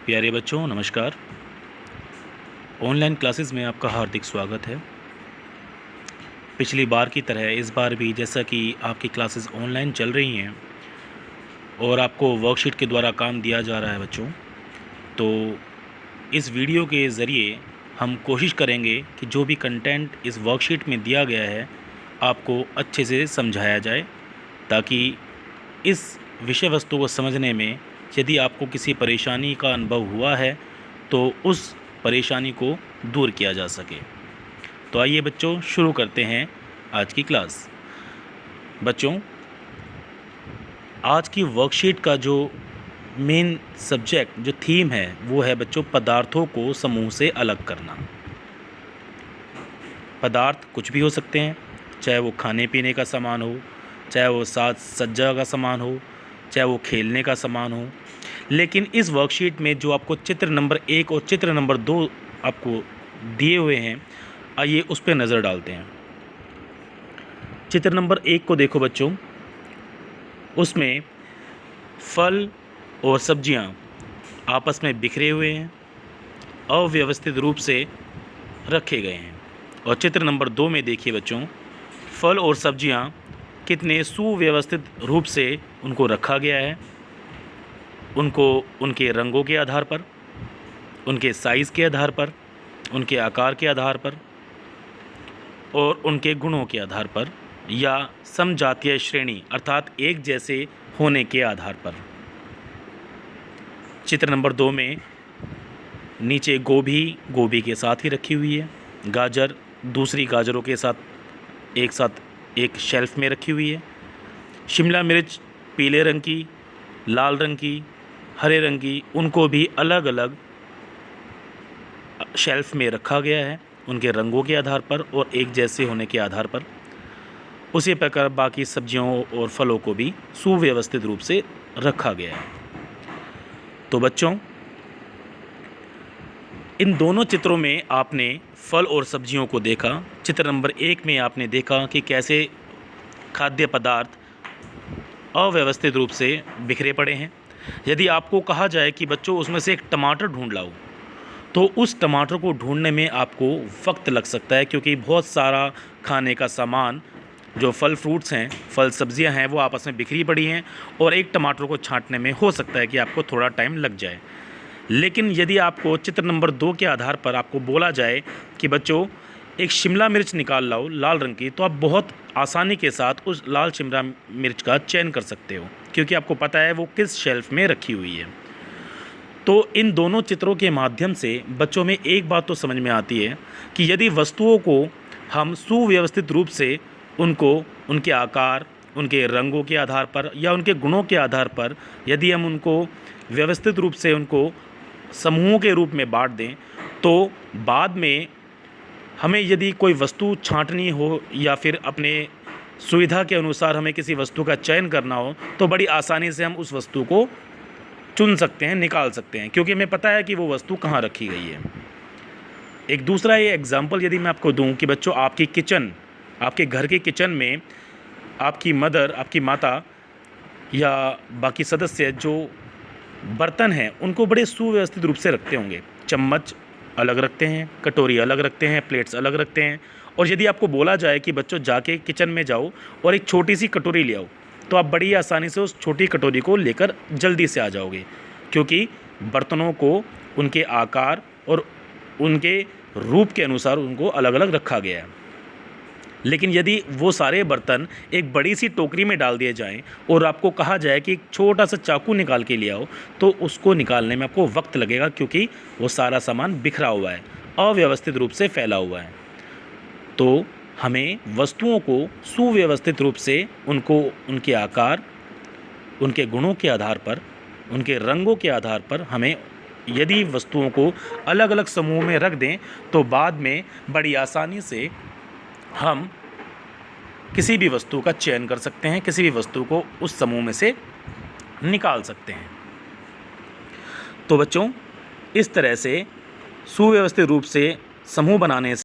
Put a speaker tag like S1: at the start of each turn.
S1: प्यारे बच्चों नमस्कार। ऑनलाइन क्लासेस में आपका हार्दिक स्वागत है। पिछली बार की तरह इस बार भी जैसा कि आपकी क्लासेस ऑनलाइन चल रही हैं और आपको वर्कशीट के द्वारा काम दिया जा रहा है बच्चों, तो इस वीडियो के ज़रिए हम कोशिश करेंगे कि जो भी कंटेंट इस वर्कशीट में दिया गया है आपको अच्छे से समझाया जाए, ताकि इस विषय वस्तु को समझने में यदि आपको किसी परेशानी का अनुभव हुआ है तो उस परेशानी को दूर किया जा सके। तो आइए बच्चों शुरू करते हैं आज की क्लास। बच्चों, आज की वर्कशीट का जो मेन सब्जेक्ट जो थीम है वो है बच्चों पदार्थों को समूह से अलग करना। पदार्थ कुछ भी हो सकते हैं, चाहे वो खाने पीने का सामान हो, चाहे वो साज सज्जा का सामान हो, चाहे वो खेलने का सामान हो। लेकिन इस वर्कशीट में जो आपको चित्र नंबर 1 और चित्र नंबर 2 आपको दिए हुए हैं, आइए उस पर नज़र डालते हैं। चित्र नंबर 1 को देखो बच्चों, उसमें फल और सब्जियां आपस में बिखरे हुए हैं, अव्यवस्थित रूप से रखे गए हैं। और चित्र नंबर 2 में देखिए बच्चों, फल और सब्जियां कितने सुव्यवस्थित रूप से उनको रखा गया है, उनको उनके रंगों के आधार पर, उनके साइज़ के आधार पर, उनके आकार के आधार पर और उनके गुणों के आधार पर, या समजातीय श्रेणी अर्थात एक जैसे होने के आधार पर। चित्र नंबर 2 में नीचे गोभी के साथ ही रखी हुई है, गाजर दूसरी गाजरों के साथ एक शेल्फ में रखी हुई है, शिमला मिर्च पीले रंग की, लाल रंग की, हरे रंग की, उनको भी अलग अलग शेल्फ में रखा गया है उनके रंगों के आधार पर और एक जैसे होने के आधार पर। उसी प्रकार बाकी सब्जियों और फलों को भी सुव्यवस्थित रूप से रखा गया है। तो बच्चों, इन दोनों चित्रों में आपने फल और सब्जियों को देखा। चित्र नंबर 1 में आपने देखा कि कैसे खाद्य पदार्थ अव्यवस्थित रूप से बिखरे पड़े हैं। यदि आपको कहा जाए कि बच्चों उसमें से एक टमाटर ढूंढ लाओ, तो उस टमाटर को ढूंढने में आपको वक्त लग सकता है, क्योंकि बहुत सारा खाने का सामान जो फल फ्रूट्स हैं, फल सब्जियां हैं, वो आपस में बिखरी पड़ी हैं और एक टमाटर को छांटने में हो सकता है कि आपको थोड़ा टाइम लग जाए। लेकिन यदि आपको चित्र नंबर 2 के आधार पर आपको बोला जाए कि बच्चों एक शिमला मिर्च निकाल लाओ लाल रंग की, तो आप बहुत आसानी के साथ उस लाल शिमला मिर्च का चयन कर सकते हो, क्योंकि आपको पता है वो किस शेल्फ में रखी हुई है। तो इन दोनों चित्रों के माध्यम से बच्चों में एक बात तो समझ में आती है कि यदि वस्तुओं को हम सुव्यवस्थित रूप से उनको उनके आकार, उनके रंगों के आधार पर या उनके गुणों के आधार पर यदि हम उनको व्यवस्थित रूप से उनको समूहों के रूप में बांट दें, तो बाद में हमें यदि कोई वस्तु छांटनी हो या फिर अपने सुविधा के अनुसार हमें किसी वस्तु का चयन करना हो, तो बड़ी आसानी से हम उस वस्तु को चुन सकते हैं, निकाल सकते हैं, क्योंकि हमें पता है कि वो वस्तु कहाँ रखी गई है। एक दूसरा ये एग्जाम्पल यदि मैं आपको दूं कि बच्चों आपकी किचन, आपके घर के किचन में आपकी मदर, आपकी माता या बाकी सदस्य जो बर्तन हैं उनको बड़े सुव्यवस्थित रूप से रखते होंगे। चम्मच अलग रखते हैं, कटोरी अलग रखते हैं, प्लेट्स अलग रखते हैं। और यदि आपको बोला जाए कि बच्चों जाके किचन में जाओ और एक छोटी सी कटोरी ले आओ, तो आप बड़ी आसानी से उस छोटी कटोरी को लेकर जल्दी से आ जाओगे, क्योंकि बर्तनों को उनके आकार और उनके रूप के अनुसार उनको अलग अलग रखा गया है। लेकिन यदि वो सारे बर्तन एक बड़ी सी टोकरी में डाल दिए जाएं और आपको कहा जाए कि एक छोटा सा चाकू निकाल के ले आओ, तो उसको निकालने में आपको वक्त लगेगा, क्योंकि वो सारा सामान बिखरा हुआ है, अव्यवस्थित रूप से फैला हुआ है। तो हमें वस्तुओं को सुव्यवस्थित रूप से उनको उनके आकार, उनके गुणों के आधार पर, उनके रंगों के आधार पर हमें यदि वस्तुओं को अलग अलग समूह में रख दें, तो बाद में बड़ी आसानी से हम किसी भी वस्तु का चयन कर सकते हैं, किसी भी वस्तु को उस समूह में से निकाल सकते हैं। तो बच्चों, इस तरह से सुव्यवस्थित रूप से समूह बनाने